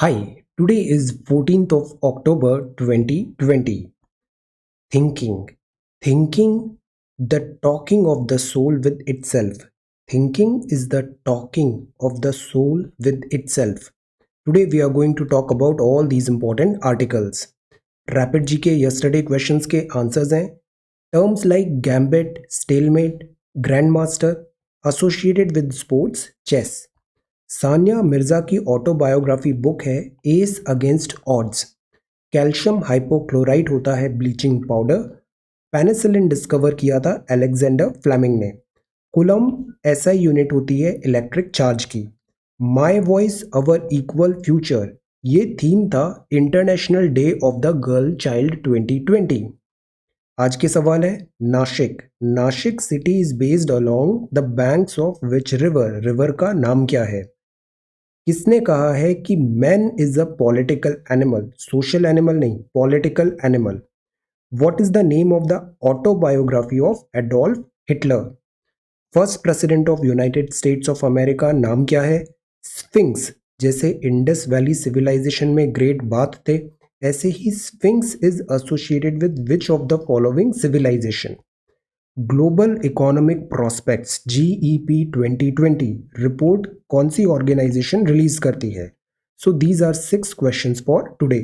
Hi, today is 14th of October 2020. Thinking. Thinking, the talking of the soul with itself. Thinking is the talking of the soul with itself. Today we are going to talk about all these important articles. Rapid GK yesterday questions के answers हैं. Terms like gambit, stalemate, grandmaster, associated with sports, chess. Sania Mirza की autobiography book है S against odds. Calcium hypochlorite होता है bleaching powder. Penicillin discover किया था Alexander Fleming ने. Coulomb SI unit होती है इलेक्ट्रिक चार्ज की. My voice our equal future, ये थीम था international day of the girl child 2020. आज के सवाल है Nashik. Nashik city is based along the banks of which river. River का नाम क्या है? किसने कहा है कि man is a political animal? Social animal नहीं, political animal. What is the name of the autobiography of Adolf Hitler? First president of united states of America नाम क्या है? स्फिंक्स. जैसे इंडस वैली सिविलाइजेशन में ग्रेट बाथ थे, ऐसे ही sphinx is associated with which of the following civilisation? Global economic prospects GEP 2020 report कौन सी ऑर्गेनाइजेशन रिलीज करती है? So these are 6 questions for today.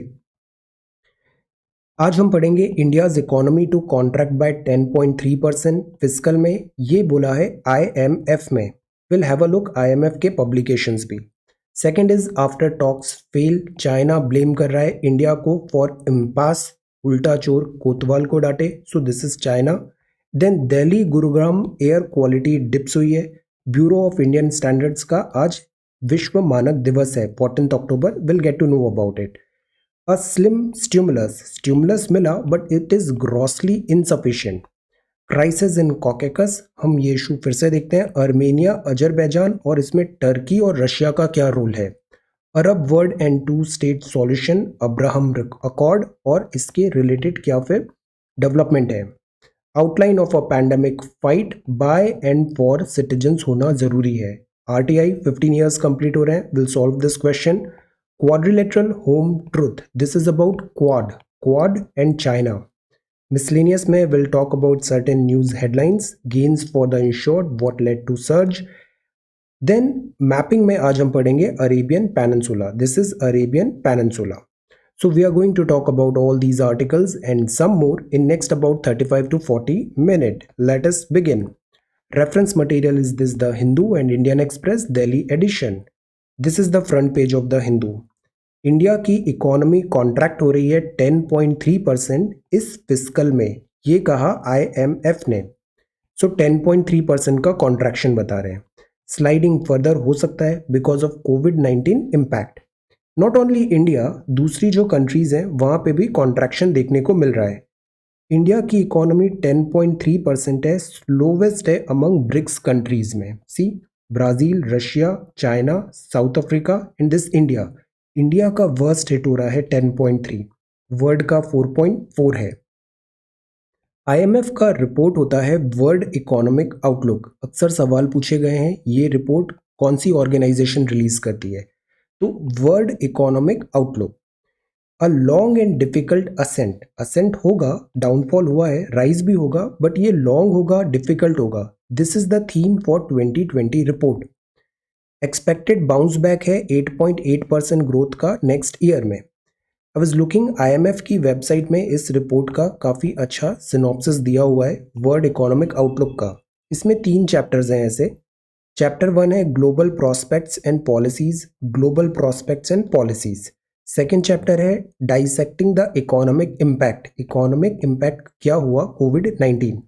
आज हम पढ़ेंगे India's economy to contract by 10.3% physical में. ये बोला है आईएमएफ में. Will have a look IMF के पब्लिकेशंस भी. Second is after talks fail, China blame कर रहा है इंडिया को फॉर इम्पास. उल्टा चोर कोतवाल को डांटे. So this is China. Then Delhi Gurugram air quality dips हुई है. ब्यूरो ऑफ इंडियन स्टैंडर्ड्स का आज विश्व मानक दिवस है 14 अक्टूबर. Will get to know about it. A slim stimulus. Stimulus मिला but it is grossly insufficient. Crisis in Caucasus. हम ये इशू फिर से देखते हैं. अर्मेनिया, अजरबैजान और इसमें टर्की और रशिया का क्या रोल है? Arab world and two state solution, Abraham Accord और इसके रिलेटेड क्या फिर डेवलपमेंट है? Outline of a pandemic fight by and for citizens होना जरूरी है. आरटीआई 15 ईयर्स कंप्लीट हो रहे हैं. Will solve this question. Quadrilateral home truth. This is about Quad and China. Miscellaneous में will talk about certain news headlines. Gains for the insured, what led to surge. Then mapping में आज हम पढ़ेंगे Arabian peninsula. This is Arabian peninsula. So we are going to talk about all these articles and some more in next about 35 to 40 minutes. Let us begin. Reference material is this the Hindu and Indian Express Delhi edition. This is the front page of the Hindu. India की economy contract हो रही है 10.3% इस fiscal में, ये कहा IMF ने. सो 10.3% का कॉन्ट्रैक्शन बता रहे हैं. स्लाइडिंग फर्दर हो सकता है because of covid impact. Not only India, दूसरी जो कंट्रीज हैं वहाँ पे भी कॉन्ट्रैक्शन देखने को मिल रहा है. इंडिया की इकोनॉमी 10.3% है, स्लोवेस्ट है अमंग ब्रिक्स कंट्रीज में. See, Brazil, Russia, China, South Africa and this India. India का वर्स्ट हिट हो रहा है 10.3, वर्ल्ड का 4.4 है. आईएमएफ का रिपोर्ट होता है वर्ल्ड इकोनॉमिक आउटलुक. अक्सर सवाल पूछे गए हैं ये रिपोर्ट कौन सी ऑर्गेनाइजेशन रिलीज करती है? तो world economic outlook. A long and difficult ascent. Ascent होगा, डाउनफॉल हुआ है, राइज भी होगा, बट ये लॉन्ग होगा, डिफिकल्ट होगा. This is the theme for 2020 report. Expected bounce back है 8.8% ग्रोथ का नेक्स्ट ईयर में. आई वाज लुकिंग, आईएमएफ की वेबसाइट में इस रिपोर्ट का काफ़ी अच्छा सिनॉप्सिस दिया हुआ है वर्ल्ड इकोनॉमिक आउटलुक का. इसमें 3 चैप्टर्स हैं ऐसे. चैप्टर 1 है global prospects and policies. Global prospects and policies. Second chapter है dissecting the economic impact. Economic impact क्या हुआ कोविड-19.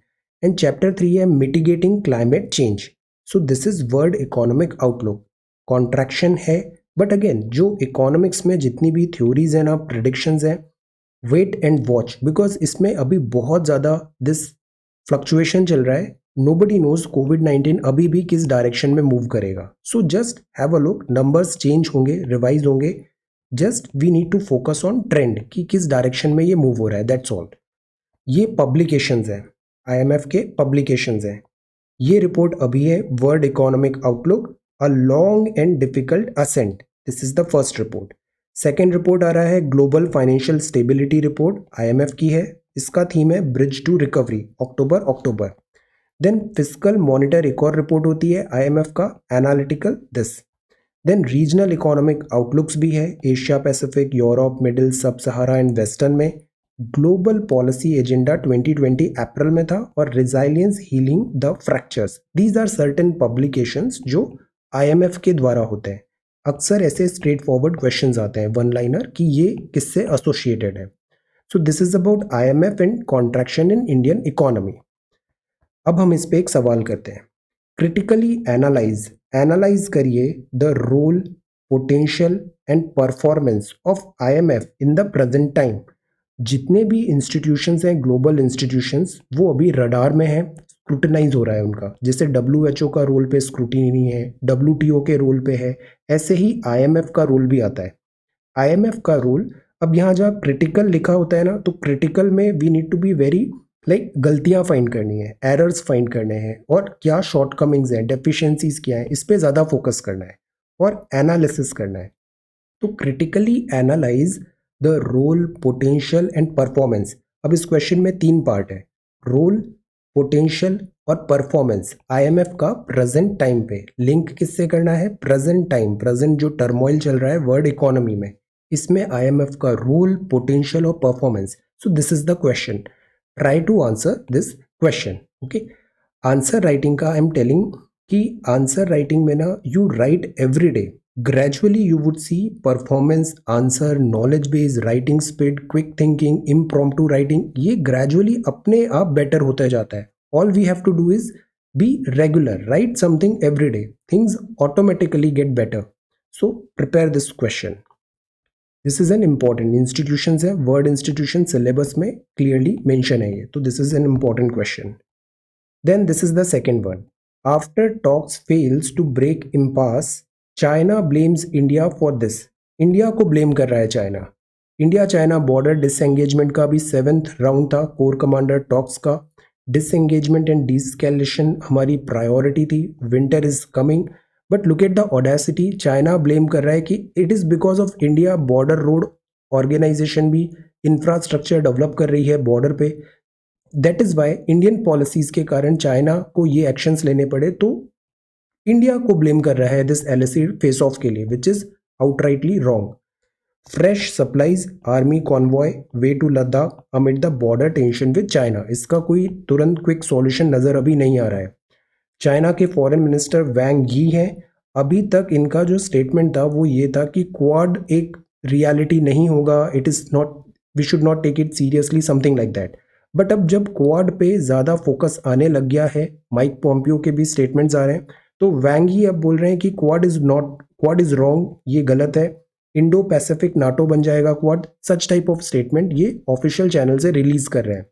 एंड चैप्टर 3 है mitigating climate change. So this is world economic outlook. Contraction है, बट अगेन जो economics में जितनी भी थ्योरीज हैं ना, प्रिडिक्शंस हैं, वेट एंड वॉच, बिकॉज इसमें अभी बहुत ज़्यादा दिस फ्लक्चुएशन चल रहा है. नोबडी नोज कोविड-19 अभी भी किस डायरेक्शन में मूव करेगा. So just have a look. Numbers change होंगे, रिवाइज होंगे. Just we need to focus on trend कि किस डायरेक्शन में ये मूव हो रहा है. That's all. ये पब्लिकेशंस हैं, आईएमएफ के पब्लिकेशंस हैं. ये रिपोर्ट अभी है world economic outlook, a long and difficult ascent. This is the first report. Second report आ रहा है global financial stability report, IMF की है। इसका थीम है bridge to recovery, October. Then fiscal monitor एक और रिपोर्ट होती है आईएमएफ का, analytical this. Then regional economic outlooks भी है, Asia Pacific, Europe, middle, sub Sahara and western में। ग्लोबल पॉलिसी एजेंडा 2020 अप्रैल में था, और resilience healing the fractures, these are certain publications जो आईएमएफ के द्वारा होते हैं। अक्सर ऐसे स्ट्रेट फॉरवर्ड क्वेश्चंस आते हैं वन लाइनर कि ये किससे एसोसिएटेड है। So this is about IMF and contraction in Indian economy. अब हम इस पे एक सवाल करते हैं, क्रिटिकली एनालाइज करिए the role, potential and performance of IMF in the present time. जितने भी इंस्टीट्यूशंस हैं, ग्लोबल इंस्टीट्यूशंस, वो अभी रडार में हैं, स्क्रूटनाइज हो रहा है उनका। जैसे डब्ल्यूएचओ का रोल पे स्क्रूटिनी है, डब्ल्यूटीओ के रोल पे है, ऐसे ही आईएमएफ का रोल भी आता है। आईएमएफ का रोल, अब यहाँ जहाँ क्रिटिकल लिखा होता है ना, तो क्रिटिकल में we need to be very गलतियां फाइंड करनी है, एरर्स फाइंड करने हैं, और क्या शॉर्टकमिंग्स हैं, डेफिशिएंसीज क्या है, इस पे ज़्यादा फोकस करना है और एनालिसिस करना है। तो critically analyse the role, potential and performance. अब इस क्वेश्चन में 3 पार्ट है, रोल, पोटेंशियल और परफॉर्मेंस। आईएमएफ का प्रेजेंट टाइम पे लिंक किससे करना है, प्रेजेंट टाइम, प्रेजेंट जो टर्मोइल चल रहा है वर्ल्ड इकोनॉमी में, इसमें आईएमएफ का रोल, पोटेंशियल और performance. So this is the question, try to answer this question. Okay, answer writing का आई एम टेलिंग कि आंसर राइटिंग में ना you write every day, gradually you would see performance, answer, knowledge base, writing speed, quick thinking, impromptu writing, ये gradually अपने आप better होता जाता है। All we have to do is be regular, write something every day, things automatically get better. So prepare this question, this is an important, institution है, word institution syllabus में clearly mention है ये, तो this is an important question. Then this is the second one, after talks fails to break impasse, China blames India for this. India को blame कर रहा है China. India China border disengagement का भी 7th round था core commander talks का। Disengagement and deescalation हमारी priority थी, winter is coming, but look at the audacity, China blame कर रहा है कि it is because of India border road organisation भी इंफ्रास्ट्रक्चर डेवलप कर रही है बॉर्डर पे, that is why Indian policies के कारण चाइना को ये एक्शंस लेने पड़े। तो इंडिया को ब्लेम कर रहा है दिस एलएसी फेस ऑफ के लिए, which is outrightly wrong. Fresh supplies army convoy way to Ladakh amid the border tension with China, इसका कोई तुरंत क्विक सॉल्यूशन नज़र अभी नहीं आ रहा है। चाइना के फॉरेन मिनिस्टर वैंग यी हैं, अभी तक इनका जो स्टेटमेंट था वो ये था कि क्वाड एक रियलिटी नहीं होगा, it is not, we should not take it seriously, something like that. But अब जब क्वाड पे ज़्यादा फोकस आने लग गया है, माइक पॉम्पियो के भी स्टेटमेंट्स आ रहे हैं, तो वैंग यी अब बोल रहे हैं कि क्वाड इज़ रॉन्ग, ये गलत है, इंडो पैसिफिक नाटो बन जाएगा quad, such type of statement ये ऑफिशियल चैनल से रिलीज कर रहे हैं।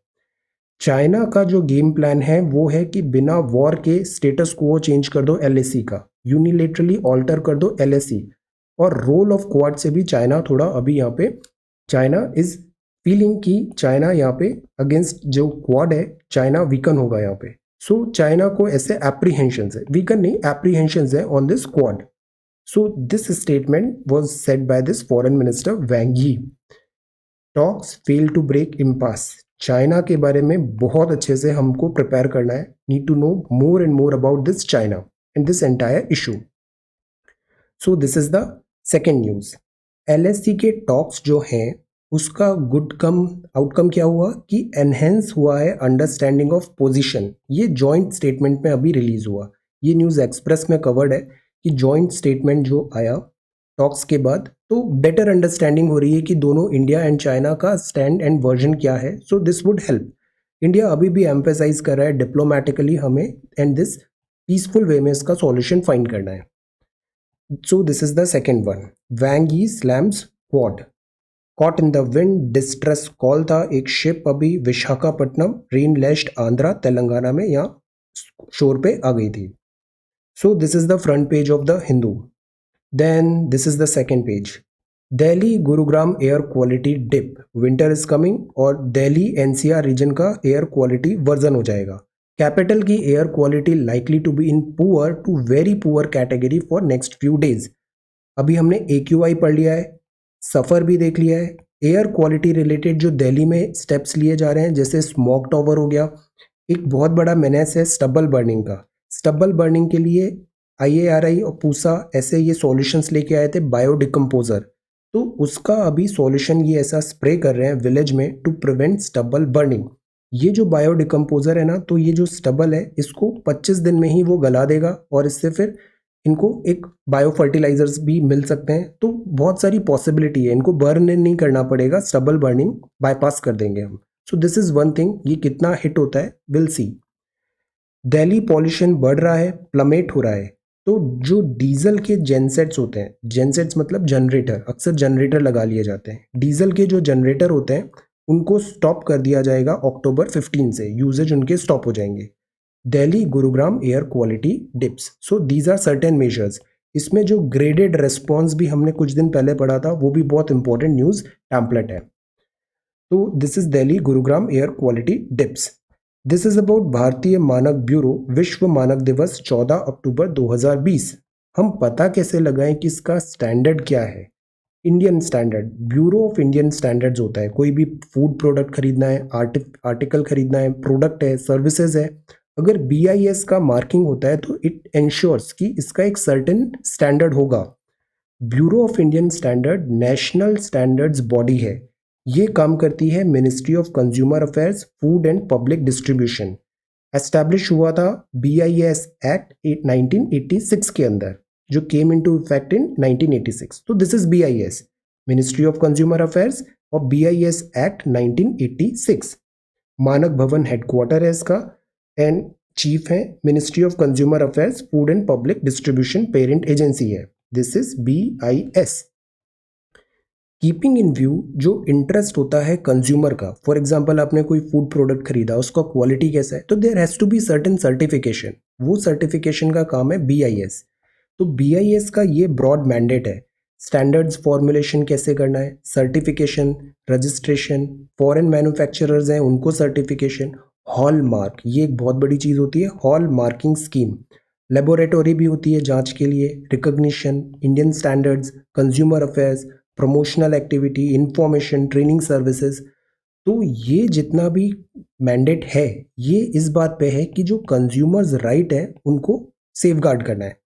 चाइना का जो गेम प्लान है वो है कि बिना वॉर के स्टेटस को चेंज कर दो एलएसी का, यूनिलेटरली ऑल्टर कर दो एलएसी, और रोल ऑफ क्वाड से भी चाइना थोड़ा अभी यहाँ पे, चाइना इज फीलिंग कि चाइना यहाँ पे अगेंस्ट जो क्वाड है चाइना वीकन होगा यहाँ पे। सो चाइना को ऐसे एप्रीहेंशन है, वीकन नहीं एप्रीहेंशन है on this Quad. So this statement was said by this foreign minister Wang Yi. Talks fail to break impasse, China के बारे में बहुत अच्छे से हमको प्रिपेयर करना है, need to know more and more about this China and this entire issue. So this is the second news. LSC के टॉक्स जो हैं उसका आउटकम क्या हुआ कि एनहेंस हुआ है अंडरस्टैंडिंग ऑफ पोजीशन, ये जॉइंट स्टेटमेंट में अभी रिलीज हुआ। ये न्यूज़ एक्सप्रेस में कवर्ड है कि जॉइंट स्टेटमेंट जो आया टॉक्स के बाद, तो बेटर अंडरस्टैंडिंग हो रही है कि दोनों इंडिया एंड चाइना का स्टैंड एंड वर्जन क्या है। So this would help. India अभी भी एम्फेसाइज कर रहा है डिप्लोमेटिकली हमें एंड दिस पीसफुल वे में इसका सॉल्यूशन फाइंड करना है। So this is the second one, Wang Yi slams Quad. Caught in the wind distress call था एक शिप अभी विशाखापट्टनम रेन लेस्ड आंध्रा तेलंगाना में यहाँ शोर पे आ गई थी। So this is the front page of the Hindu. Then this is the second page, Delhi Gurugram air quality dip, winter is coming, और दिल्ली एनसीआर रीजन का एयर क्वालिटी वर्जन हो जाएगा। कैपिटल की air quality likely to be in poor to very poor category for next few days. अभी हमने AQI पढ़ लिया है, सफ़र भी देख लिया है। एयर क्वालिटी रिलेटेड जो दिल्ली में स्टेप्स लिए जा रहे हैं, जैसे स्मॉग टॉवर हो गया। एक बहुत बड़ा मेनेस है स्टबल बर्निंग का। स्टबल बर्निंग के लिए IARI और पूसा ऐसे ये सॉल्यूशंस लेके आए थे, बायो डिकम्पोजर। तो उसका अभी सॉल्यूशन ये ऐसा स्प्रे कर रहे हैं विलेज में टू प्रिवेंट स्टबल बर्निंग। ये जो बायो डिकम्पोजर है ना, तो ये जो स्टबल है इसको 25 दिन में ही वो गला देगा और इससे फिर इनको एक बायो फर्टिलाइजर्स भी मिल सकते हैं। तो बहुत सारी पॉसिबिलिटी है, इनको बर्न नहीं करना पड़ेगा, स्टबल बर्निंग बाईपास कर देंगे हम। सो दिस इज वन थिंग। ये कितना हिट होता है विल सी। दिल्ली पॉल्यूशन बढ़ रहा है, प्लमेट हो रहा है। तो जो डीजल के जेनसेट्स होते हैं, जेनसेट्स मतलब जनरेटर, अक्सर जनरेटर लगा लिए जाते हैं। डीजल के जो जनरेटर होते हैं उनको स्टॉप कर दिया जाएगा अक्टूबर 15 से, यूजेज उनके स्टॉप हो जाएंगे। Delhi Gurugram air quality dips. So these are certain measures. इसमें जो ग्रेडेड रेस्पॉन्स भी हमने कुछ दिन पहले पढ़ा था, वो भी बहुत इंपॉर्टेंट न्यूज़ टैम्पलेट है। तो this is Delhi Gurugram air quality dips. This is about भारतीय मानक ब्यूरो विश्व मानक दिवस 14 अक्टूबर 2020। हम पता कैसे लगाएं कि इसका स्टैंडर्ड क्या है? Indian standard, bureau of Indian standards होता है। कोई भी फूड प्रोडक्ट खरीदना है, आर्टिकल खरीदना है, प्रोडक्ट है, सर्विसेज है, अगर BIS का मार्किंग होता है तो इट इंश्योर्स कि इसका एक सर्टेन स्टैंडर्ड होगा। Bureau of Indian standard national standards body है। ये काम करती है ministry of consumer affairs, food and public distribution. Establish हुआ था BIS एक्ट 1986 के अंदर, जो केम इनटू इफेक्ट इन 1986। तो this is BIS, ministry of consumer affairs, और BIS act 1986। Manak Bhavan headquarter है इसका, एंड चीफ है ministry of consumer affairs, food and public distribution parent agency है। This is BIS। Keeping in view जो interest होता है consumer का, फॉर एग्जांपल आपने कोई फूड प्रोडक्ट खरीदा, उसका क्वालिटी कैसा है, तो there has to be certain certification. वो सर्टिफिकेशन का काम है BIS। तो BIS का ये ब्रॉड मैंडेट है। स्टैंडर्ड्स फॉर्मुलेशन कैसे करना है, सर्टिफिकेशन, रजिस्ट्रेशन, फॉरेन मैन्युफैक्चरर्स हैं उनको सर्टिफिकेशन, हॉल मार्क, ये एक बहुत बड़ी चीज़ होती है, हॉल मार्किंग स्कीम। लेबोरेटरी भी होती है जांच के लिए, recognition, Indian standards, consumer affairs, promotional activity, information, training services. तो ये जितना भी मैंडेट है, ये इस बात पे है कि जो कंज्यूमर्स राइट है उनको सेफगार्ड करना है।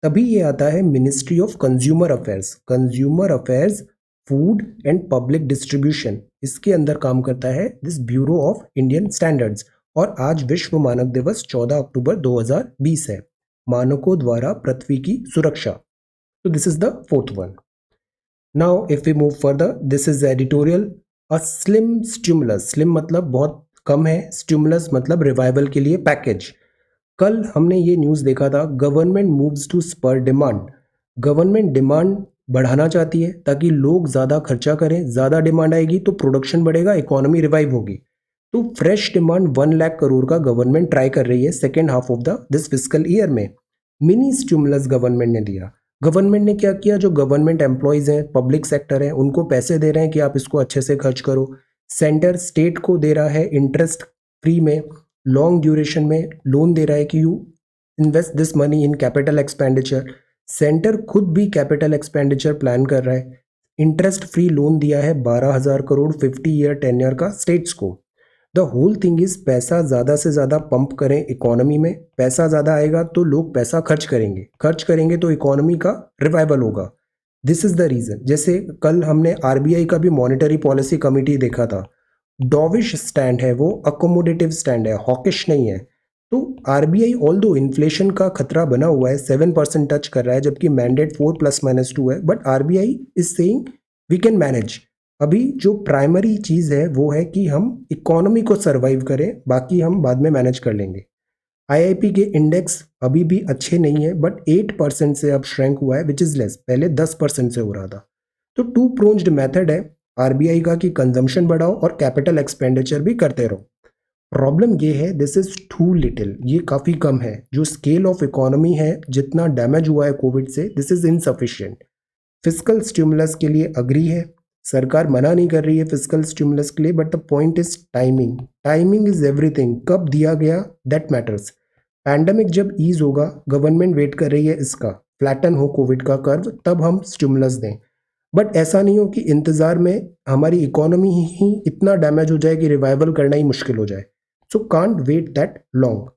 तभी ये आता है ministry of consumer affairs. Consumer affairs, food and public distribution, इसके अंदर काम करता है this bureau of Indian standards. और आज विश्व मानक दिवस 14 अक्टूबर 2020 है। मानकों द्वारा पृथ्वी की सुरक्षा। तो this is the fourth one. Now if we move further, this is editorial. A slim stimulus, slim मतलब बहुत कम है, स्टिमुलस मतलब रिवाइवल के लिए पैकेज। कल हमने ये न्यूज़ देखा था, government moves to spur demand. Government demand बढ़ाना चाहती है ताकि लोग ज़्यादा खर्चा करें, ज़्यादा डिमांड आएगी तो प्रोडक्शन बढ़ेगा, इकोनॉमी रिवाइव होगी। तो फ्रेश डिमांड 1 लाख करोड़ का गवर्नमेंट ट्राई कर रही है second half of the this fiscal year में। मिनी स्टिमुलस गवर्नमेंट ने दिया। गवर्नमेंट ने क्या किया, जो गवर्नमेंट एम्प्लॉयज़ हैं, पब्लिक सेक्टर है, उनको पैसे दे रहे हैं कि आप इसको अच्छे से खर्च करो। सेंटर स्टेट को दे रहा है इंटरेस्ट फ्री में, लॉन्ग ड्यूरेशन में लोन दे रहा है कि you invest this money in capital expenditure. Centre खुद भी कैपिटल एक्सपेंडिचर प्लान कर रहा है। इंटरेस्ट फ्री लोन दिया है 12,000 करोड़ 50 ईयर टेन्योर का स्टेट्स को। द होल थिंग इज पैसा ज़्यादा से ज़्यादा पंप करें इकोनॉमी में। पैसा ज़्यादा आएगा तो लोग पैसा खर्च करेंगे, खर्च करेंगे तो इकोनॉमी का रिवाइवल होगा। This is the reason. जैसे कल हमने RBI का भी मॉनेटरी पॉलिसी कमिटी देखा था। डॉविश स्टैंड है वो, अकोमोडेटिव स्टैंड है, हॉकिश नहीं है। तो RBI ऑल दो इन्फ्लेशन का खतरा बना हुआ है, 7% टच कर रहा है, जबकि मैंडेट 4+-2 है, but RBI is saying we can manage. अभी जो प्राइमरी चीज़ है वो है कि हम इकोनॉमी को सर्वाइव करें, बाकी हम बाद में मैनेज कर लेंगे। IIP के इंडेक्स अभी भी अच्छे नहीं है, बट 8% से अब श्रैंक हुआ है, विच इज़ लेस, पहले 10% से हो रहा था। तो टू प्रोन्ज्ड मेथड है RBI का कि कंजम्पशन बढ़ाओ और कैपिटल एक्सपेंडिचर भी करते रहो। प्रॉब्लम ये है दिस इज टू लिटिल, ये काफ़ी कम है। जो स्केल ऑफ इकोनॉमी है, जितना डैमेज हुआ है कोविड से, this is insufficient. Fiscal stimulus के लिए अग्री है, सरकार मना नहीं कर रही है फिस्कल स्टिमुलस के लिए, but the point is timing. Timing is everything. कब दिया गया दैट मैटर्स। पैंडेमिक जब ईज होगा, गवर्नमेंट वेट कर रही है इसका फ्लैटन हो कोविड का कर्व, तब हम स्टिमुलस दें। बट ऐसा नहीं हो कि इंतज़ार में हमारी इकोनॉमी ही इतना डैमेज हो जाए कि रिवाइवल करना ही मुश्किल हो जाए. So can't wait that long.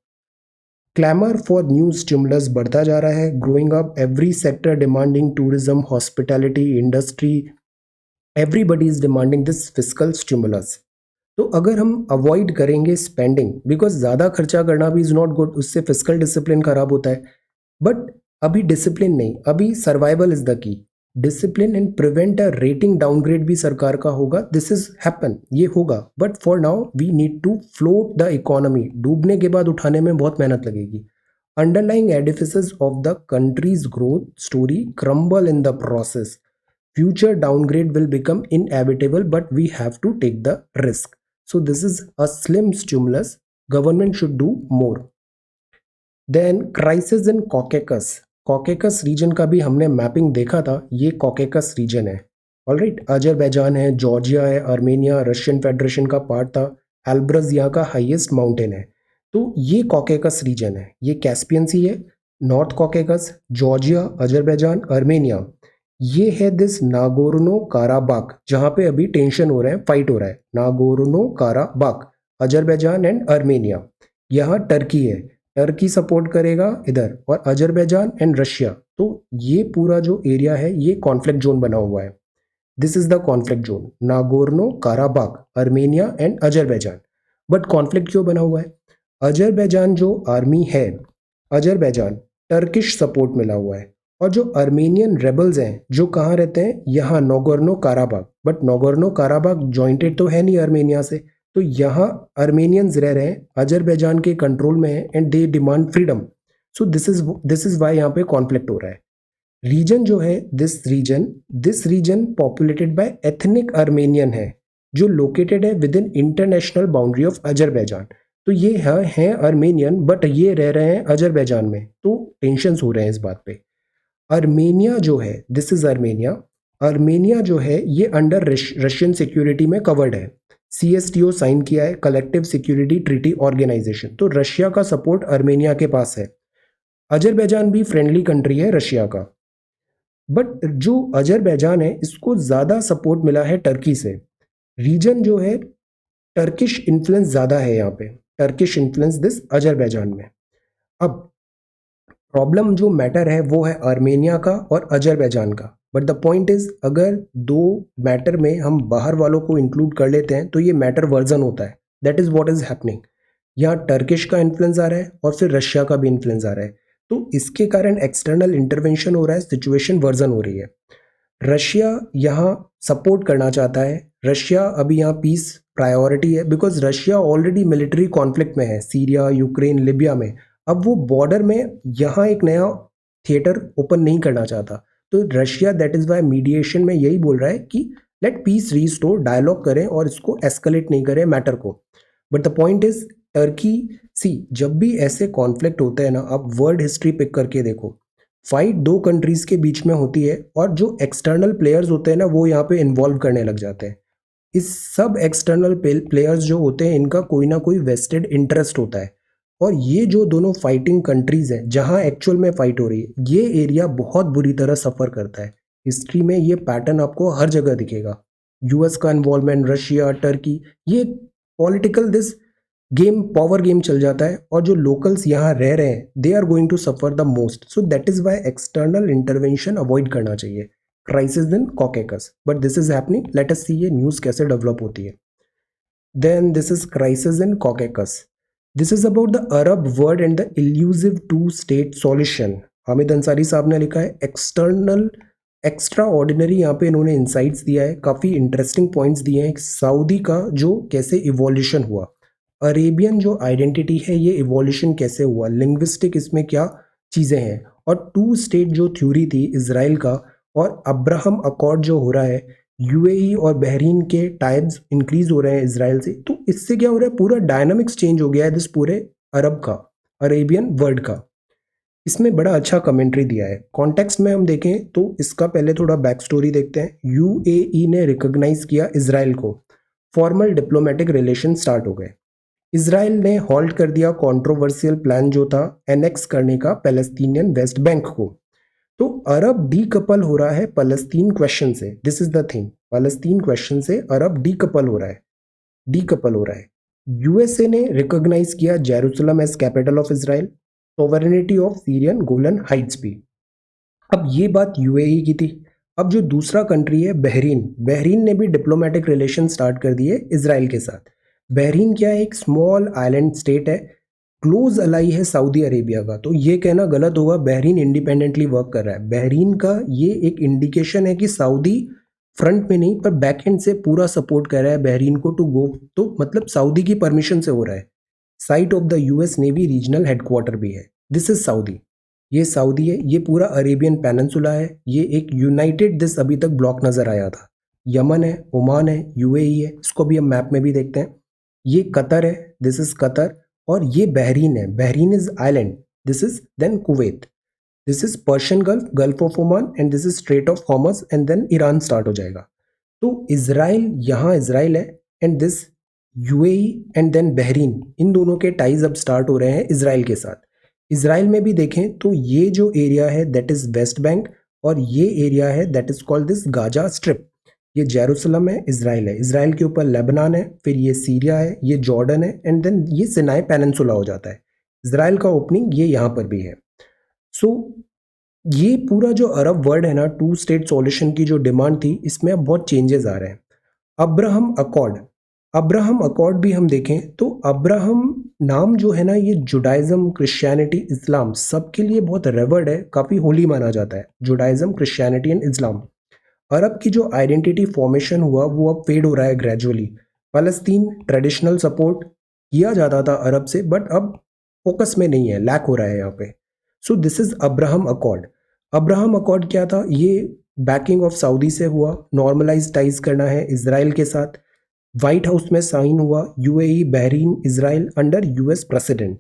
Clamour for new stimulus बढ़ता जा रहा है. Growing up every sector demanding tourism, hospitality, industry, everybody is demanding this fiscal stimulus. तो अगर हम अवॉइड करेंगे स्पेंडिंग, बिकॉज ज़्यादा खर्चा करना भी इज़ नॉट गुड, उससे फिस्कल डिसिप्लिन खराब होता है. बट अभी डिसिप्लिन नहीं, अभी survival is the key. Discipline and prevent a rating downgrade भी सरकार का होगा. दिस इज हैपन, ये होगा. But for now we need to float the economy. डूबने के बाद उठाने में बहुत मेहनत लगेगी. Underlying edifices of the country's growth story crumble in the process. Future downgrade will become inevitable, but we have to take the risk. So this is a slim stimulus. Government should do more. Then crisis in Caucasus. Caucasus region का भी हमने mapping देखा था. ये Caucasus region है. Alright, Azerbaijan है, Georgia है, Armenia Russian federation का पार्ट था. एल्ब्रस यहाँ का हाईएस्ट माउंटेन है. तो ये कॉकेकस रीजन है. ये कैस्पियन सी है. North Caucasus, Georgia, Azerbaijan, Armenia. ये है दिस नागोर्नो काराबाख, जहाँ पे अभी टेंशन हो रहा है, फाइट हो रहा है. Nagorno Karabakh, Azerbaijan and Armenia. यहाँ टर्की है, टर्की सपोर्ट करेगा इधर, और अजरबैजान एंड रशिया. तो ये पूरा जो एरिया है ये कॉन्फ्लिक्ट जोन बना हुआ है. This is the conflict zone, Nagorno Karabakh, Armenia and Azerbaijan. But conflict क्यों बना हुआ है? अजरबैजान जो आर्मी है, अजरबैजान टर्किश सपोर्ट मिला हुआ है. और जो आर्मेनियन रेबल्स हैं जो कहाँ रहते हैं, यहाँ नोगोर्नो काराबाग. बट नोगोर्नो काराबाग जॉइंटेड तो है नहीं आर्मेनिया से. तो यहाँ आर्मेनियंस रह रहे हैं, अजरबैजान के कंट्रोल में है, and they demand freedom. So this is why यहाँ पे कॉन्फ्लिक्ट हो रहा है. रीजन जो है, this region populated by ethnic Armenian है, जो लोकेटेड है within international boundary of Azerbaijan. तो ये हैं आर्मेनियन, बट ये रह रहे हैं अजरबैजान में. तो टेंशंस हो रहे हैं इस बात पे. आर्मेनिया जो है, दिस इज आर्मेनिया. आर्मेनिया जो है ये अंडर रशियन सिक्योरिटी में कवर्ड है. CSTO साइन किया है, कलेक्टिव सिक्योरिटी ट्रीटी ऑर्गेनाइजेशन. तो रशिया का सपोर्ट आर्मेनिया के पास है. अजरबैजान भी फ्रेंडली कंट्री है रशिया का. बट जो अजरबैजान है इसको ज़्यादा सपोर्ट मिला है टर्की से. रीजन जो है, टर्किश इन्फ्लुएंस ज़्यादा है यहाँ पे. टर्किश इन्फ्लुएंस दिस अजरबैजान में. अब प्रॉब्लम जो मैटर है वो है आर्मेनिया का और अजरबैजान का. बट द पॉइंट इज, अगर दो मैटर में हम बाहर वालों को इंक्लूड कर लेते हैं तो ये मैटर वर्जन होता है. That is what is happening. यहाँ टर्किश का इन्फ्लुएंस आ रहा है और फिर रशिया का भी इन्फ्लुएंस आ रहा है. तो इसके कारण एक्सटर्नल इंटरवेंशन हो रहा है, सिचुएशन वर्जन हो रही है. रशिया यहाँ सपोर्ट करना चाहता है. रशिया अभी यहाँ पीस प्रायोरिटी है, because Russia already military conflict में है, सीरिया, यूक्रेन, लिबिया में. अब वो बॉर्डर में यहाँ एक नया थिएटर ओपन नहीं करना चाहता. तो Russia that is why mediation में यही बोल रहा है कि लेट पीस रीस्टोर, डायलॉग करें और इसको एस्केलेट नहीं करें मैटर को. But the point is, Turkey see, जब भी ऐसे कॉन्फ्लिक्ट होते हैं ना, आप वर्ल्ड हिस्ट्री पिक करके देखो, फाइट दो कंट्रीज के बीच में होती है और जो एक्सटर्नल प्लेयर्स होते हैं ना वो यहाँ पे इन्वॉल्व करने लग जाते हैं. इस सब एक्सटर्नल प्लेयर्स जो होते हैं इनका कोई ना कोई वेस्टेड इंटरेस्ट होता है. और ये जो दोनों फाइटिंग कंट्रीज हैं जहाँ एक्चुअल में फाइट हो रही है, ये एरिया बहुत बुरी तरह सफ़र करता है. हिस्ट्री में ये पैटर्न आपको हर जगह दिखेगा. US का इन्वॉल्वमेंट, रशिया, टर्की, ये political this game, power game चल जाता है. और जो लोकल्स यहाँ रह रहे हैं they are going to suffer the most. So that is why external intervention avoid करना चाहिए. Crisis in Caucasus, but this is happening. Let us see ये न्यूज़ कैसे डेवलप होती है. Then this is crisis in Caucasus. This is about the Arab world and the elusive two state solution. Hamid Ansari साहब ने लिखा है. एक्सटर्नल एक्स्ट्रा ऑर्डिनरी, यहाँ पे इन्होंने इंसाइट्स दिया है, काफ़ी इंटरेस्टिंग पॉइंट्स दिए हैं. सऊदी का जो कैसे इवोल्यूशन हुआ, अरेबियन जो आइडेंटिटी है ये इवोल्यूशन कैसे हुआ, लिंग्विस्टिक इसमें क्या चीज़ें हैं, और टू स्टेट जो थ्योरी थी इसराइल का, और अब्राहम अकॉर्ड जो हो रहा है, UAE और बहरीन के टाइब्स इंक्रीज हो रहे हैं इसराइल से. तो इससे क्या हो रहा है, पूरा डायनामिक्स चेंज हो गया है दिस पूरे अरब का, अरेबियन वर्ल्ड का. इसमें बड़ा अच्छा कमेंट्री दिया है. कॉन्टेक्स्ट में हम देखें तो इसका पहले थोड़ा बैक स्टोरी देखते हैं. UAE ने रिकॉग्नाइज किया इसराइल को, फॉर्मल डिप्लोमेटिक रिलेशन स्टार्ट हो गए. इसराइल ने हॉल्ट कर दिया कंट्रोवर्शियल प्लान जो था एनेक्स करने का पैलेस्टीनियन वेस्ट बैंक को. तो अरब डीकपल हो रहा है फलस्तीन क्वेश्चन से। दिस इज द थिंग, फलस्तीन क्वेश्चन से अरब डीकपल हो रहा है, डीकपल हो रहा है। यूएसए ने रिकॉग्नाइज किया Jerusalem as capital of Israel, sovereignty of Syrian Golan Heights भी। अब ये बात यूएई की थी। अब जो दूसरा कंट्री है बहरीन, बहरीन ने भी डिप्लोमेटिक रिलेशन स्टार्ट कर दिए इसराइल के साथ। बहरीन क्या है, एक स्मॉल आइलैंड स्टेट है, क्लोज अलाई है सऊदी अरेबिया का। तो ये कहना गलत होगा बहरीन इंडिपेंडेंटली वर्क कर रहा है। बहरीन का ये एक इंडिकेशन है कि सऊदी फ्रंट में नहीं पर बैक एंड से पूरा सपोर्ट कर रहा है बहरीन को टू गो, तो मतलब सऊदी की परमिशन से हो रहा है। Site of the US navy regional headquarter भी है। दिस इज सऊदी, ये सऊदी है, ये पूरा अरेबियन पेनिनसुला है, ये एक यूनाइटेड दिस अभी तक ब्लॉक नजर आया था। यमन है, ओमान है, यूएई है, इसको भी हम मैप में भी देखते हैं। ये कतर है, दिस इज कतर, और ये बहरीन है, Bahrain is island, this is then Kuwait, this is Persian Gulf, Gulf of Oman, and this is Strait of Hormuz, and then Iran start हो जाएगा। तो इसराइल, यहाँ इसराइल है, and this UAE and then Bahrain, इन दोनों के ties अब start हो रहे हैं इसराइल के साथ। इसराइल में भी देखें तो ये जो एरिया है दैट इज वेस्ट बैंक, और ये एरिया है that is called this Gaza strip. ये जेरूसलम है, इसराइल है, इसराइल के ऊपर लेबनान है, फिर ये सीरिया है, ये जॉर्डन है, एंड देन ये सिनाई पेनिनसुला हो जाता है। इसराइल का ओपनिंग ये यहाँ पर भी है। सो ये पूरा जो अरब वर्ल्ड है ना, टू स्टेट सॉल्यूशन की जो डिमांड थी, इसमें अब बहुत चेंजेस आ रहे हैं। अब्राहम अकॉर्ड, अब्राहम अकॉर्ड भी हम देखें तो अब्राहम नाम जो है ना, ये जुडाइज्म, क्रिश्चियनिटी, इस्लाम सबके लिए बहुत रेवर्ड है, काफ़ी होली माना जाता है। Judaism, Christianity and Islam. Arab की जो आइडेंटिटी फॉर्मेशन हुआ वो अब फेड हो रहा है ग्रेजुअली। फलस्तीन ट्रेडिशनल सपोर्ट किया जाता था अरब से, बट अब फोकस में नहीं है, लैक हो रहा है यहाँ पे। सो this is Abraham accord. Abraham accord क्या था, ये बैकिंग ऑफ सऊदी से हुआ, नॉर्मलाइज टाइज करना है इसराइल के साथ। व्हाइट हाउस में साइन हुआ, UAE, Bahrain, Israel under US president.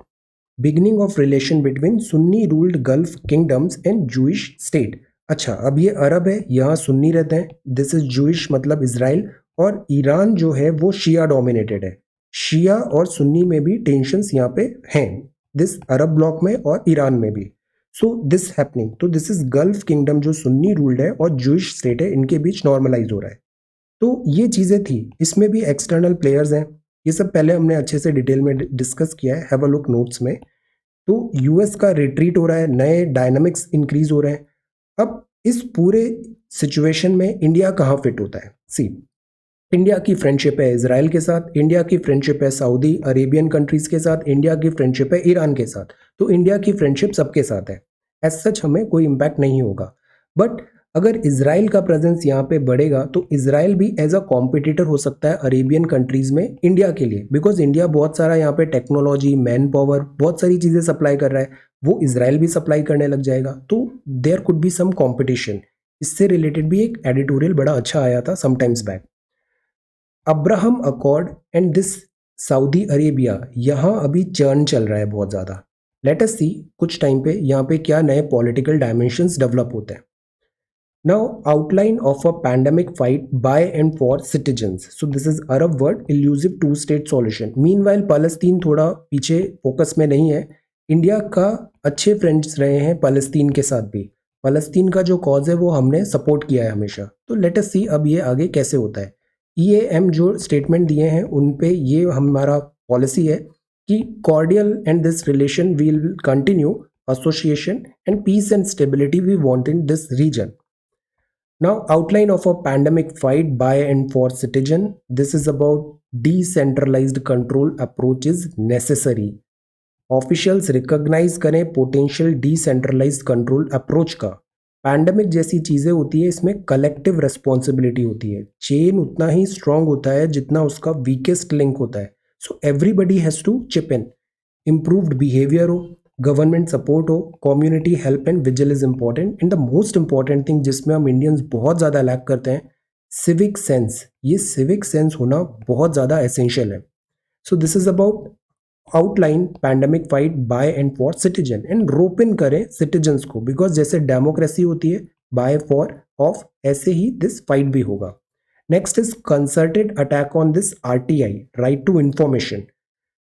Beginning of relation between Sunni ruled gulf kingdoms and Jewish state. अच्छा, अब ये अरब है, यहाँ सुन्नी रहते हैं, दिस इज जूइश मतलब इसराइल, और ईरान जो है वो शिया डोमिनेटेड है। शिया और सुन्नी में भी टेंशंस यहाँ पे हैं, दिस अरब ब्लॉक में और ईरान में भी। सो दिस हैपनिंग, तो दिस इज गल्फ किंगडम जो सुन्नी रूल्ड है और जूइश स्टेट है, इनके बीच नॉर्मलाइज हो रहा है। तो ये चीज़ें थी, इसमें भी एक्सटर्नल प्लेयर्स हैं, ये सब पहले हमने अच्छे से डिटेल में डिस्कस किया है, हैव अ लुक नोट्स में। तो यूएस का रिट्रीट हो रहा है, नए डायनामिक्स इंक्रीज हो रहे हैं। अब इस पूरे सिचुएशन में इंडिया कहाँ फिट होता है? सी, इंडिया की फ्रेंडशिप है इसराइल के साथ, इंडिया की फ्रेंडशिप है सऊदी अरेबियन कंट्रीज के साथ, इंडिया की फ्रेंडशिप है ईरान के साथ। तो इंडिया की फ्रेंडशिप सबके साथ है, एज सच हमें कोई इम्पैक्ट नहीं होगा। बट अगर इसराइल का प्रेजेंस यहाँ पे बढ़ेगा तो इसराइल भी एज अ कॉम्पिटिटर हो सकता है अरेबियन कंट्रीज में इंडिया के लिए, बिकॉज इंडिया बहुत सारा यहाँ पे टेक्नोलॉजी, मैन पावर, बहुत सारी चीज़ें सप्लाई कर रहा है, वो इसराइल भी सप्लाई करने लग जाएगा। तो there could be some competition. इससे रिलेटेड भी एक एडिटोरियल बड़ा अच्छा आया था sometimes back. Abraham Accord and this Saudi Arabia, यहाँ अभी चर्न चल रहा है बहुत ज़्यादा। लेट अस सी कुछ टाइम पे यहाँ पे क्या नए पॉलिटिकल डायमेंशंस डेवलप होते हैं। Now, outline of a pandemic fight by and for citizens. So this is Arab word, elusive two-state solution. Meanwhile, Palestine थोड़ा पीछे फोकस में नहीं है। इंडिया का अच्छे फ्रेंड्स रहे हैं palestine के साथ भी। palestine का जो कॉज है वो हमने सपोर्ट किया है हमेशा। तो लेट अस सी अब ये आगे कैसे होता है। EAM जो स्टेटमेंट दिए हैं उन पे ये हमारा पॉलिसी है कि cordial and this relation will continue, association and peace and stability we want in this region. Now, outline of a pandemic fight by and for citizen. This is about decentralized control approach is necessary. Officials recognise करें potential decentralised control approach का। Pandemic जैसी चीज़ें होती है, इसमें collective responsibility होती है, chain उतना ही स्ट्रांग होता है जितना उसका वीकेस्ट लिंक होता है। So everybody has to chip in. Improved behaviour हो, गवर्नमेंट सपोर्ट हो, community help and vigil is important, and the most important thing जिसमें हम इंडियंस बहुत ज़्यादा लैक करते हैं, सिविक सेंस। ये सिविक सेंस होना बहुत ज़्यादा एसेंशियल है। So this is about outline pandemic fight by and for citizen, and rope in करें सिटीजन्स को, बिकॉज जैसे डेमोक्रेसी होती है बाय फॉर ऑफ, ऐसे ही दिस फाइट भी होगा। Next is concerted attack on this RTI, right to information.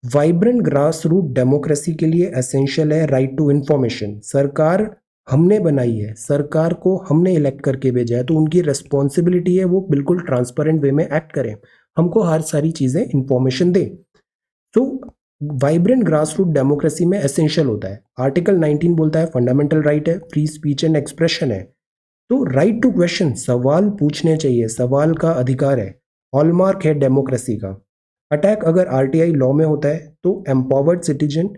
Vibrant grass root democracy के लिए एसेंशियल है राइट टू इंफॉर्मेशन। सरकार हमने बनाई है, सरकार को हमने इलेक्ट करके भेजा है, तो उनकी रिस्पॉन्सिबिलिटी है वो बिल्कुल ट्रांसपेरेंट वे में एक्ट करें, हमको हर सारी चीज़ें इंफॉर्मेशन दें। तो वाइब्रेंट ग्रास रूट डेमोक्रेसी में एसेंशियल होता है। आर्टिकल 19 बोलता है फंडामेंटल राइट है, फ्री स्पीच एंड एक्सप्रेशन है। तो राइट टू क्वेश्चन, सवाल पूछने चाहिए, सवाल का अधिकार है, हॉलमार्क है डेमोक्रेसी का। अटैक अगर आरटीआई लॉ में होता है तो empowered citizen.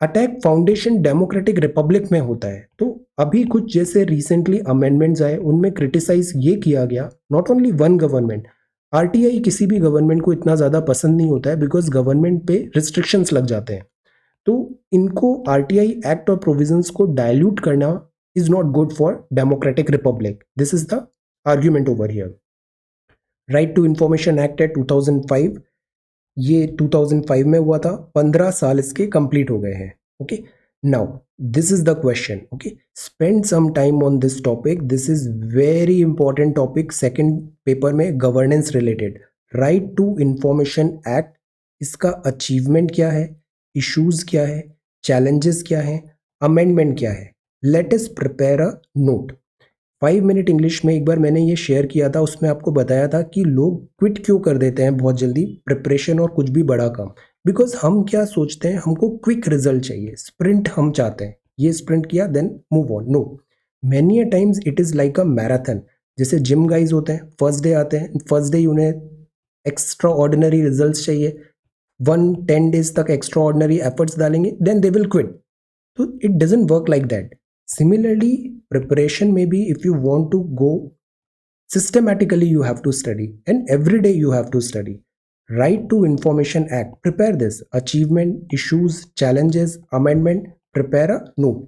Attack foundation democratic Republic में होता है। तो अभी कुछ जैसे रिसेंटली अमेंडमेंट्स आए उनमें क्रिटिसाइज ये किया गया, not only one government, RTI किसी भी गवर्नमेंट को इतना ज़्यादा पसंद नहीं होता है बिकॉज गवर्नमेंट पे रिस्ट्रिक्शंस लग जाते हैं। तो इनको आरटीआई एक्ट और प्रोविजंस को डायल्यूट करना is not good for democratic republic. This is the argument over here. Right to information act है 2005, ये 2005 में हुआ था, 15 साल इसके कंप्लीट हो गए हैं। Okay, now this is the question. Okay, spend some time on this topic, this is very important topic second paper में, governance related. Right to information act, इसका अचीवमेंट क्या है, इश्यूज क्या है, चैलेंजेस क्या है, अमेंडमेंट क्या है। Let us prepare a note. 5 minute English में एक बार मैंने ये शेयर किया था, उसमें आपको बताया था कि लोग क्विट क्यों कर देते हैं बहुत जल्दी प्रिपरेशन और कुछ भी बड़ा काम। बिकॉज हम क्या सोचते हैं, हमको क्विक रिजल्ट चाहिए, स्प्रिंट हम चाहते हैं, ये स्प्रिंट किया then move on. No, many a times it is like a marathon. जैसे जिम गाइज होते हैं, फर्स्ट डे आते हैं, फर्स्ट डे उन्हें एक्स्ट्रा ऑर्डिनरी रिजल्ट चाहिए, 10 days तक एक्स्ट्रा ऑर्डिनरी एफर्ट्स डालेंगे then they will quit. So it doesn't work like that. Similarly, preparation maybe if you want to go systematically, you have to study, and every day you have to study. Right to Information Act. Prepare this. Achievement, issues, challenges, amendment. Prepare a note.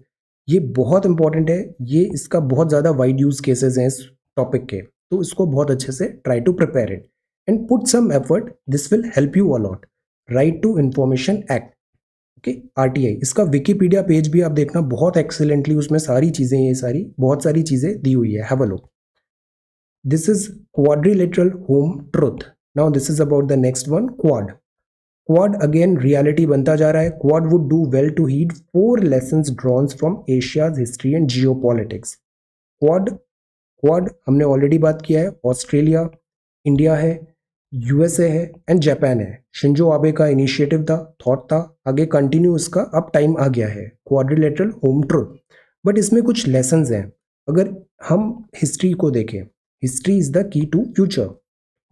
ये बहुत important है, ये इसका बहुत ज़्यादा wide use cases हैं इस topic के, तो इसको बहुत अच्छे से try to prepare it and put some effort, this will help you a lot. Right to information act, okay, RTI, इसका विकिपीडिया पेज भी आप देखना, बहुत एक्सीलेंटली उसमें सारी चीज़ें, ये सारी बहुत सारी चीज़ें दी हुई है, have a look. This is quadrilateral home truth. Now this is about the next one, Quad. Quad again reality बनता जा रहा है। Quad would do well to heed 4 lessons drawn from Asia's history and geopolitics. Quad, Quad हमने already बात किया है, Australia, India है, USA है एंड जापान है। शिंजो आबे का इनिशिएटिव था, थॉट था, आगे कंटिन्यू इसका अब टाइम आ गया है, क्वाड्रिलेटरल होम ट्रुथ। बट इसमें कुछ लेसन्स हैं। अगर हम हिस्ट्री को देखें, history is the key to future.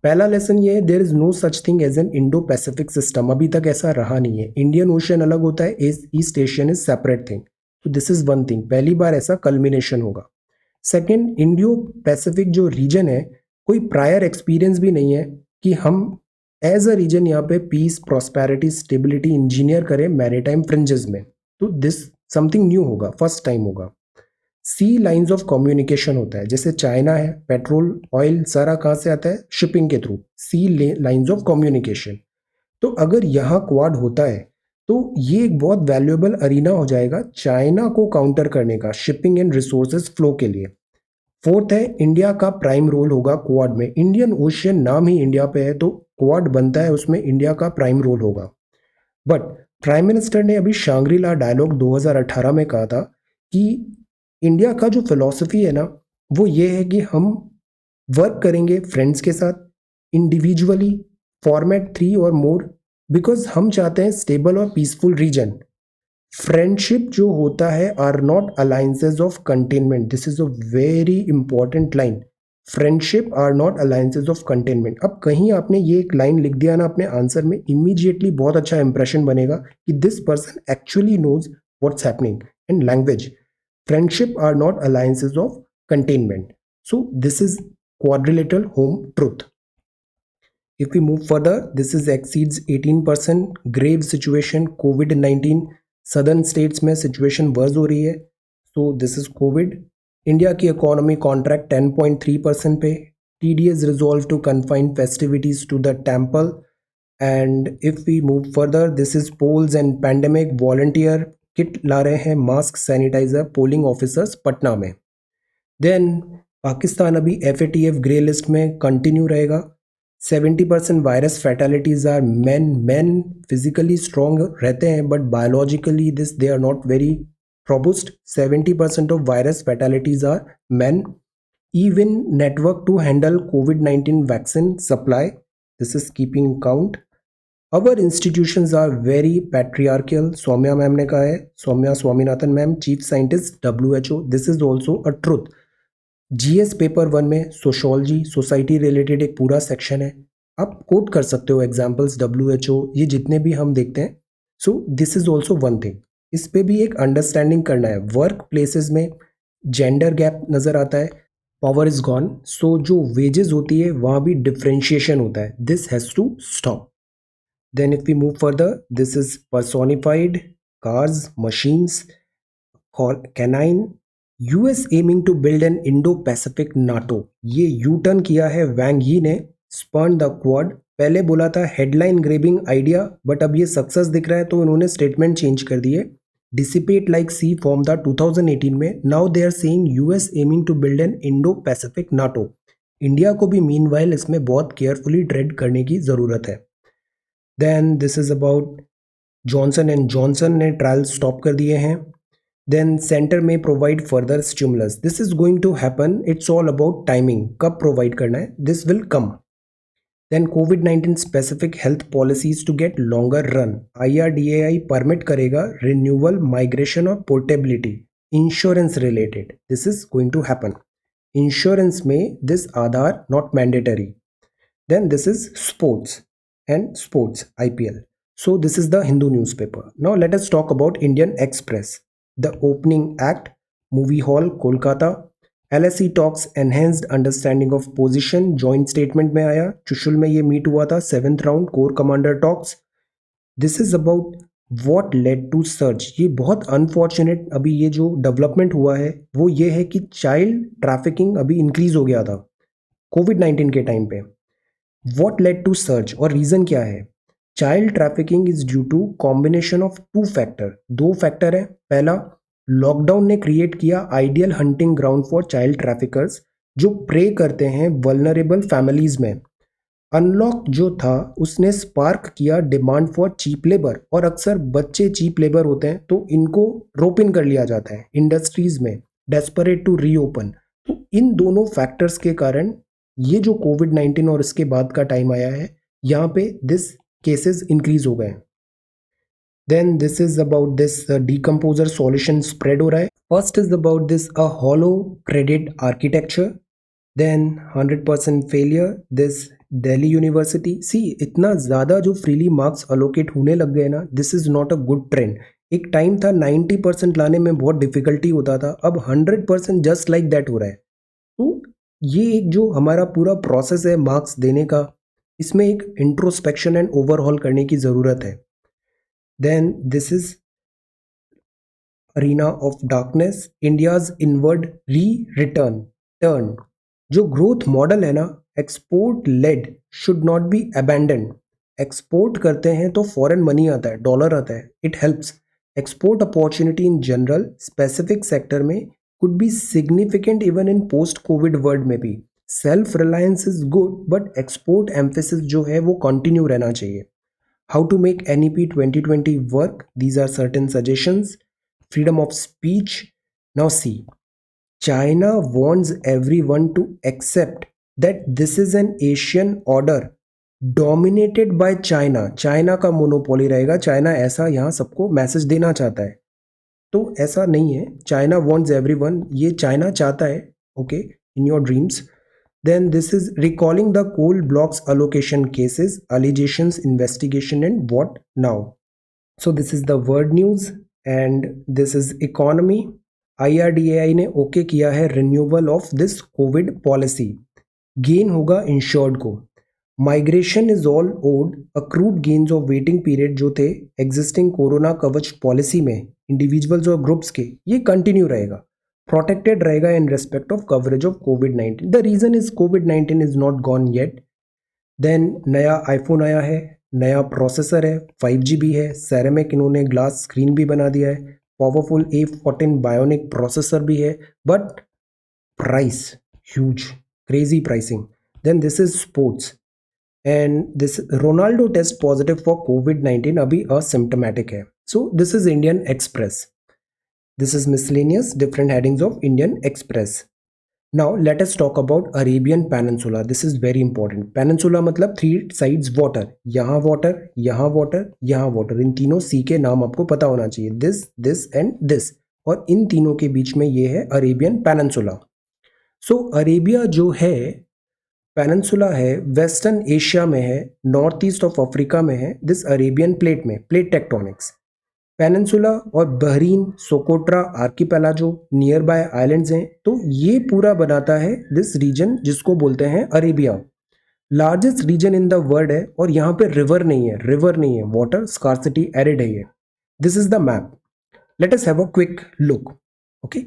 पहला लेसन ये है, there is no such thing as an Indo Pacific system. अभी तक ऐसा रहा नहीं है, इंडियन ओशियन अलग होता है, east Asian is separate thing. तो दिस इज वन थिंग, पहली बार ऐसा कल्मिनेशन होगा। सेकेंड, इंडियो पैसिफिक जो रीजन है, कोई प्रायर एक्सपीरियंस भी नहीं है कि हम एज अ रीजन यहाँ पे पीस, प्रॉस्पेरिटी, स्टेबिलिटी इंजीनियर करें मैरीटाइम फ्रिंजेस में। तो दिस समथिंग न्यू होगा, फर्स्ट टाइम होगा। सी लाइंस ऑफ कम्युनिकेशन होता है, जैसे चाइना है, पेट्रोल ऑयल सारा कहाँ से आता है, शिपिंग के थ्रू, सी लाइंस ऑफ कम्युनिकेशन। तो अगर यहाँ क्वाड होता है तो ये एक बहुत वैल्यूएबल अरीना हो जाएगा चाइना को काउंटर करने का, शिपिंग एंड रिसोर्सेज फ्लो के लिए। फोर्थ है, इंडिया का प्राइम रोल होगा क्वाड में। इंडियन ओशियन नाम ही इंडिया पे है, तो क्वाड बनता है, उसमें इंडिया का प्राइम रोल होगा। बट प्राइम मिनिस्टर ने अभी शांग्रीला डायलॉग 2018 में कहा था कि इंडिया का जो फिलॉसफी है ना, वो ये है कि हम वर्क करेंगे फ्रेंड्स के साथ, इंडिविजुअली, फॉर्मेट 3 और मोर, बिकॉज हम चाहते हैं स्टेबल और पीसफुल रीजन। फ्रेंडशिप जो होता है are not alliances of containment, this is a very important line. Friendship are not alliances of containment. अब कहीं आपने ये एक लाइन लिख दिया ना अपने आंसर में, इमीडिएटली बहुत अच्छा इंप्रेशन बनेगा कि this person actually knows what's happening in language. Friendship are not alliances of containment. So this is quadrilateral home truth. If we move further, this is exceeds 18%, grave situation, COVID-19, southern states में situation verge हो रही है, so this is Covid. India की economy contract 10.3% पे। TD is resolved to confine festivities to the temple. And if we move further, this is polls and pandemic, volunteer kit ला रहे हैं, mask, sanitiser, polling officers Patna में। Then Pakistan अभी FATF grey list में continue रहेगा। 70% virus fatalities are men. Men physically strong रहते हैं but biologically this they are not very robust, 70% of virus fatalities are men. Even network to handle COVID-19 vaccine supply, this is keeping count. Our institutions are very patriarchal, Soumya ma'am ने कहा है, Soumya Swaminathan ma'am, chief scientist WHO, this is also a truth. GS paper 1 में sociology society related एक पूरा section है, आप coat कर सकते हो एग्जाम्पल्स, WHO, ये जितने भी हम देखते हैं। सो this is also one thing, इस पे भी एक अंडरस्टैंडिंग करना है। वर्क प्लेसेस में जेंडर गैप नज़र आता है, पावर इज गॉन, सो जो वेजेस होती है वहाँ भी डिफ्रेंशिएशन होता है, this has to stop. Then if we move further, this is personified cars, machines, canine, US aiming to build an Indo-Pacific NATO। ये यू टर्न किया है वैंग यी ने, स्पर्न द क्वाड। पहले बोला था हेडलाइन ग्रेबिंग आइडिया, बट अब ये सक्सेस दिख रहा है तो उन्होंने स्टेटमेंट चेंज कर दिए। डिसिपेट लाइक सी फॉर्म था 2018 में, now they are saying US aiming to build an Indo Pacific NATO. India को भी मीनवाइल इसमें बहुत केयरफुली ट्रेड करने की ज़रूरत है। Then this is about Johnson and Johnson ने ट्रायल स्टॉप कर दिए हैं। देन सेंटर में provide further stimulus, this is going to happen, it's all about timing, कब प्रोवाइड करना है, दिस विल कम। देन कोविड-19 specific health policies to get longer run, IRDAI permit करेगा रिन्यूअल, माइग्रेशन और portability, insurance related, this is going to happen. Insurance में this Aadhaar not mandatory. Then this is sports and sports, IPL. So this is the Hindu newspaper. Now let us talk about Indian Express. The opening act, movie hall, Kolkata. LSE talks enhanced understanding of position, joint statement में आया। चुशुल में ये meet हुआ था, 7th round core commander talks. This is about what led to surge। ये बहुत unfortunate अभी ये जो डेवलपमेंट हुआ है वो ये है कि चाइल्ड ट्रैफिकिंग अभी इंक्रीज हो गया था कोविड-19 के टाइम पे। What led to surge और रीजन क्या है? Child trafficking is due to combination of two factor, दो फैक्टर है। पहला, लॉकडाउन ने क्रिएट किया ideal hunting ground for child traffickers जो प्रे करते हैं वल्नरेबल फैमिलीज में। अनलॉक जो था उसने स्पार्क किया डिमांड फॉर चीप लेबर, और अक्सर बच्चे चीप लेबर होते हैं तो इनको रोप इन कर लिया जाता है इंडस्ट्रीज में, डेस्परेट टू रीओपन। तो इन दोनों फैक्टर्स के कारण ये जो कोविड-19 और इसके बाद का टाइम आया है, यहाँ पे दिस केसेस इंक्रीज हो गए। Then this is about this decomposer solution spread हो रहा है। First is about this a hollow credit architecture, then 100% failure, this Delhi university. See इतना ज़्यादा जो फ्रीली मार्क्स अलोकेट होने लग गए ना, this is not a good trend. एक टाइम था 90% लाने में बहुत डिफिकल्टी होता था, अब 100% जस्ट लाइक दैट हो रहा है। तो ये एक जो हमारा पूरा प्रोसेस है मार्क्स देने का, इसमें एक इंट्रोस्पेक्शन एंड ओवरहॉल करने की ज़रूरत है। Then this is arena of darkness, India's inward re return turn. जो ग्रोथ मॉडल है ना, export led should not be abandoned. Export करते हैं तो फॉरेन मनी आता है, डॉलर आता है, it helps. Export opportunity in general, specific sector में could be significant even in post covid world में भी। Self reliance is good but export emphasis जो है वो कंटिन्यू रहना चाहिए। How to make NEP 2020 work, these are certain suggestions. Freedom of speech, now see, China wants everyone to accept that this is an Asian order dominated by China. China का monopoly रहेगा, China ऐसा यहाँ सबको message देना चाहता है। तो ऐसा नहीं है, चाइना वॉन्ट्स एवरीवन, ये चाइना चाहता है, okay, in your dreams. Then this is recalling the coal blocks allocation cases, allegations, investigation and what now. So this is the world news and this is economy. IRDAI ने okay किया है renewal of this COVID policy, gain होगा insured को। Migration is allowed accrued gains of waiting period जो थे existing corona Kavach policy में individuals और groups के, ये कंटिन्यू रहेगा, प्रोटेक्टेड रहेगा in respect of coverage of covid. The reason is covid is not gone yet. Then नया iPhone आया है, नया प्रोसेसर है, 5G भी है, सेरेमिक इन्होंने ग्लास स्क्रीन भी बना दिया है, पावरफुल A14 बायोनिक प्रोसेसर भी है, but price huge, crazy pricing. Then this is sports and this Ronaldo test positive for कोविड-19, अभी असिम्टोमेटिक है। So this is Indian Express. This is miscellaneous different headings of Indian Express. Now let us talk about Arabian Peninsula. This is very important. Peninsula मतलब three sides water. यहाँ water, यहाँ water, यहाँ water. इन तीनों सी के नाम आपको पता होना चाहिए. This and this. और इन तीनों के बीच में ये है अरेबियन पेनिनसुला. सो अरेबिया जो है पेनिनसुला है वेस्टर्न एशिया में है, नॉर्थ ईस्ट ऑफ अफ्रीका में है, दिस अरेबियन प्लेट में, प्लेट टेक्टोनिक्स. पेनिनसुला और Bahrain, Socotra, archipelago near by islands हैं, तो ये पूरा बनाता है दिस रीजन जिसको बोलते हैं Arabia. Largest region in the world है और यहाँ पे रिवर नहीं है, वाटर स्कार्सिटी एरिड है ये. This is the map. Let us have a quick look. Okay,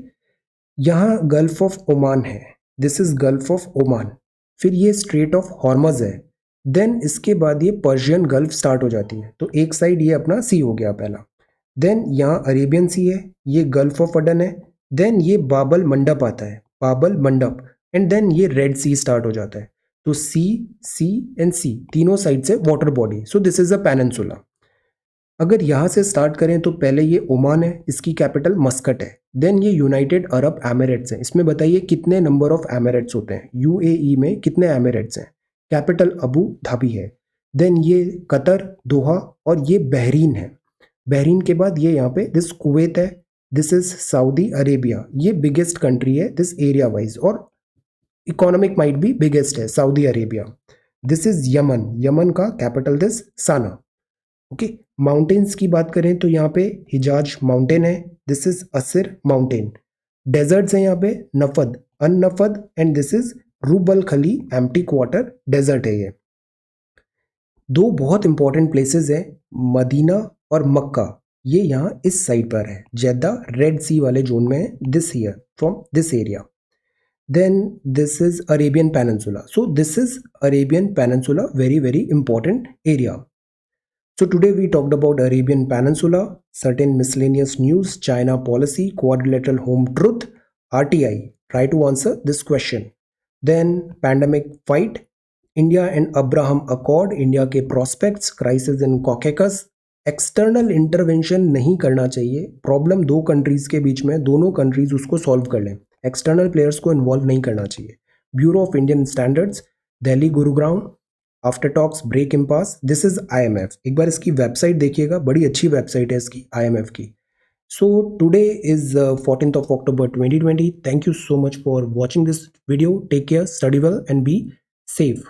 यहाँ गल्फ ऑफ ओमान है, this is gulf of Oman. फिर ये स्ट्रेट ऑफ हॉर्मज है, देन इसके बाद ये पर्शियन गल्फ स्टार्ट हो जाती है. तो एक साइड ये अपना सी हो गया पहला. देन यहाँ अरेबियन सी है, ये गल्फ ऑफ अडन है, देन ये बाबल मंडप आता है, बाबल मंडप, एंड देन ये रेड सी स्टार्ट हो जाता है. तो सी एंड सी तीनों साइड से water body. So this is a peninsula. अगर यहाँ से स्टार्ट करें तो पहले ये ओमान है, इसकी कैपिटल मस्कट है. देन ये यूनाइटेड अरब एमिरेट्स है. इसमें बताइए कितने नंबर ऑफ एमिरेट्स होते हैं, यूएई में कितने एमिरेट्स हैं. कैपिटल अबू धाबी है. देन ये कतर, दोहा, और ये बहरीन है. बहरीन के बाद ये यहाँ पे दिस कुवैत है, दिस इज सऊदी अरेबिया. ये बिगेस्ट कंट्री है दिस एरिया वाइज, और इकोनॉमिक माइट भी बिगेस्ट है Saudi Arabia. This is Yemen, Yemen का capital this Sanaa. Okay, mountains की बात करें तो यहाँ पे हिजाज माउंटेन है, this is Asir mountain. Deserts हैं यहाँ पे Nafud, An Nafud, and this is Rub al Khali empty quarter desert है ये. दो बहुत इंपॉर्टेंट प्लेसेस हैं, मदीना और मक्का. ये यहाँ इस साइड पर है, जेद्दा रेड सी वाले जोन में है, this here from this area. Then this is Arabian peninsula. So this is Arabian peninsula, very very important area. So today we talked about Arabian Peninsula, certain miscellaneous news, China policy, quadrilateral home truth, RTI. Try to answer this question. Then pandemic fight, India and Abraham Accord, India के prospects, crisis in Caucasus. External intervention नहीं करना चाहिए. Problem दो countries के बीच में, दोनों countries उसको solve कर लें. एक्सटर्नल प्लेयर्स को इन्वॉल्व नहीं करना चाहिए. Bureau of Indian standards, Delhi Gurugram, after talks break impasse. This is IMF. एक बार इसकी वेबसाइट देखिएगा, बड़ी अच्छी वेबसाइट है इसकी IMF की. So today is 14th of October 2020. Thank you so much for watching this video. Take care, study well and be safe.